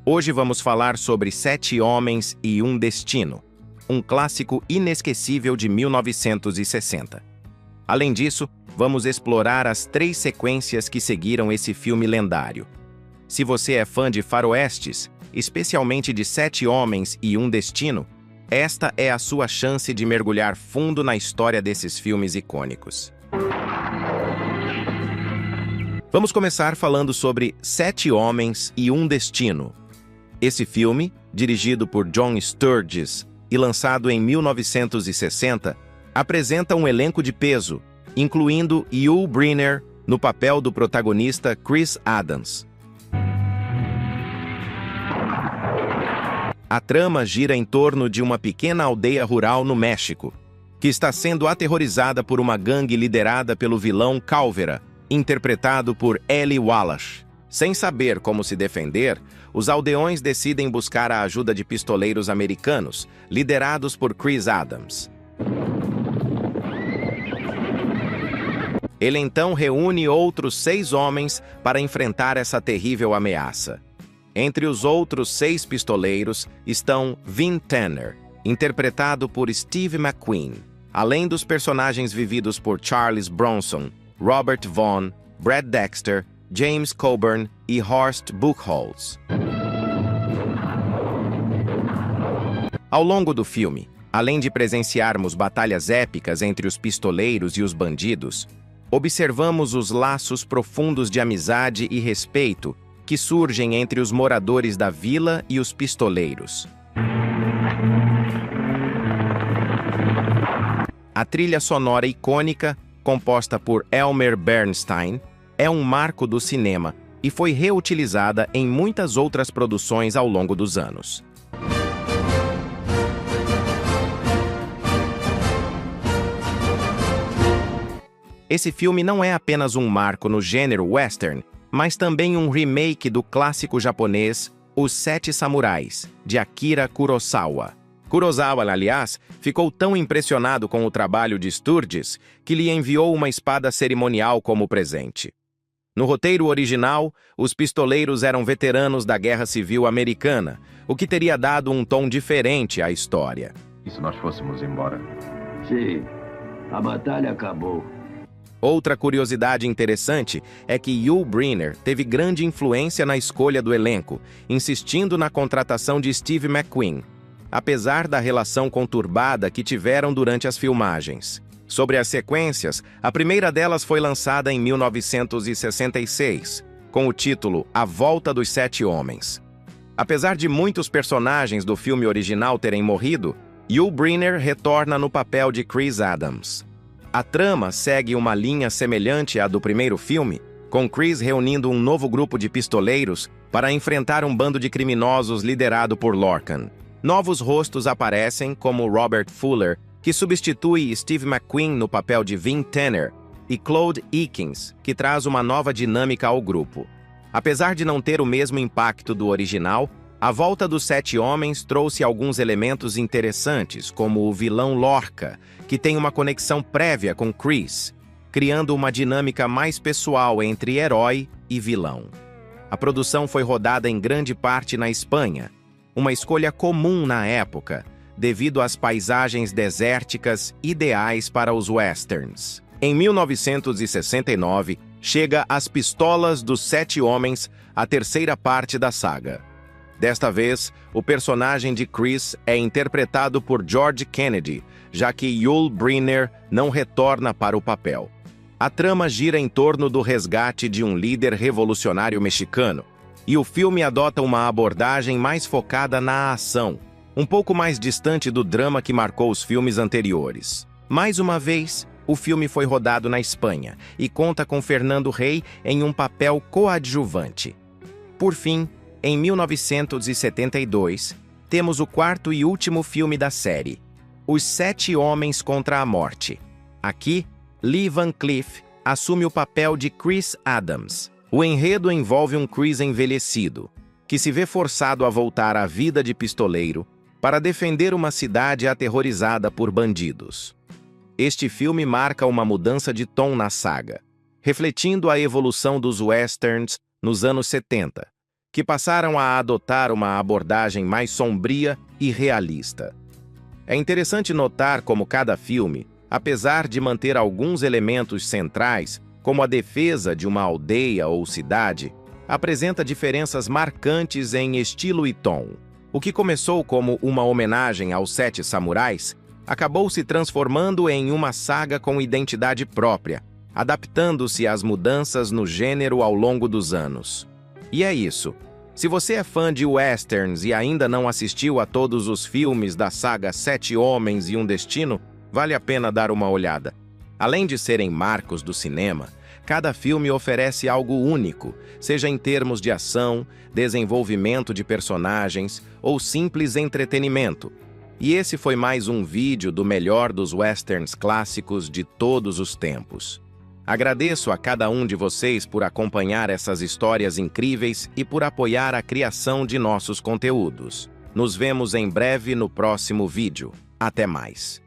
Hoje vamos falar sobre Sete Homens e um Destino, um clássico inesquecível de 1960. Além disso, vamos explorar as 3 sequências que seguiram esse filme lendário. Se você é fã de faroestes, especialmente de Sete Homens e um Destino, esta é a sua chance de mergulhar fundo na história desses filmes icônicos. Vamos começar falando sobre Sete Homens e um Destino. Esse filme, dirigido por John Sturges e lançado em 1960, apresenta um elenco de peso, incluindo Yul Brynner no papel do protagonista Chris Adams. A trama gira em torno de uma pequena aldeia rural no México, que está sendo aterrorizada por uma gangue liderada pelo vilão Cálvera, interpretado por Eli Wallach. Sem saber como se defender, os aldeões decidem buscar a ajuda de pistoleiros americanos, liderados por Chris Adams. Ele então reúne outros 6 homens para enfrentar essa terrível ameaça. Entre os outros 6 pistoleiros estão Vin Tanner, interpretado por Steve McQueen, além dos personagens vividos por Charles Bronson, Robert Vaughn, Brad Dexter, James Coburn e Horst Buchholz. Ao longo do filme, além de presenciarmos batalhas épicas entre os pistoleiros e os bandidos, observamos os laços profundos de amizade e respeito que surgem entre os moradores da vila e os pistoleiros. A trilha sonora icônica, composta por Elmer Bernstein, é um marco do cinema e foi reutilizada em muitas outras produções ao longo dos anos. Esse filme não é apenas um marco no gênero western, mas também um remake do clássico japonês Os Sete Samurais, de Akira Kurosawa. Kurosawa, aliás, ficou tão impressionado com o trabalho de Sturges que lhe enviou uma espada cerimonial como presente. No roteiro original, os pistoleiros eram veteranos da Guerra Civil Americana, o que teria dado um tom diferente à história. E se nós fôssemos embora? Sim, a batalha acabou. Outra curiosidade interessante é que Yul Brynner teve grande influência na escolha do elenco, insistindo na contratação de Steve McQueen, apesar da relação conturbada que tiveram durante as filmagens. Sobre as sequências, a primeira delas foi lançada em 1966, com o título A Volta dos Sete Homens. Apesar de muitos personagens do filme original terem morrido, Yul Brynner retorna no papel de Chris Adams. A trama segue uma linha semelhante à do primeiro filme, com Chris reunindo um novo grupo de pistoleiros para enfrentar um bando de criminosos liderado por Lorcan. Novos rostos aparecem, como Robert Fuller, que substitui Steve McQueen no papel de Vin Tanner, e Claude Akins, que traz uma nova dinâmica ao grupo. Apesar de não ter o mesmo impacto do original, A Volta dos Sete Homens trouxe alguns elementos interessantes, como o vilão Lorca, que tem uma conexão prévia com Chris, criando uma dinâmica mais pessoal entre herói e vilão. A produção foi rodada em grande parte na Espanha, uma escolha comum na época, devido às paisagens desérticas ideais para os westerns. Em 1969, chega As Pistolas dos Sete Homens, a terceira parte da saga. Desta vez, o personagem de Chris é interpretado por George Kennedy, já que Yul Brynner não retorna para o papel. A trama gira em torno do resgate de um líder revolucionário mexicano, e o filme adota uma abordagem mais focada na ação, um pouco mais distante do drama que marcou os filmes anteriores. Mais uma vez, o filme foi rodado na Espanha e conta com Fernando Rey em um papel coadjuvante. Por fim, em 1972, temos o quarto e último filme da série, Os Sete Homens contra a Morte. Aqui, Lee Van Cleef assume o papel de Chris Adams. O enredo envolve um Chris envelhecido, que se vê forçado a voltar à vida de pistoleiro para defender uma cidade aterrorizada por bandidos. Este filme marca uma mudança de tom na saga, refletindo a evolução dos westerns nos anos 70, que passaram a adotar uma abordagem mais sombria e realista. É interessante notar como cada filme, apesar de manter alguns elementos centrais, como a defesa de uma aldeia ou cidade, apresenta diferenças marcantes em estilo e tom. O que começou como uma homenagem aos 7 samurais acabou se transformando em uma saga com identidade própria, adaptando-se às mudanças no gênero ao longo dos anos. E é isso. Se você é fã de westerns e ainda não assistiu a todos os filmes da saga 7 Homens e um Destino, vale a pena dar uma olhada. Além de serem marcos do cinema, cada filme oferece algo único, seja em termos de ação, desenvolvimento de personagens ou simples entretenimento. E esse foi mais um vídeo do melhor dos westerns clássicos de todos os tempos. Agradeço a cada um de vocês por acompanhar essas histórias incríveis e por apoiar a criação de nossos conteúdos. Nos vemos em breve no próximo vídeo. Até mais!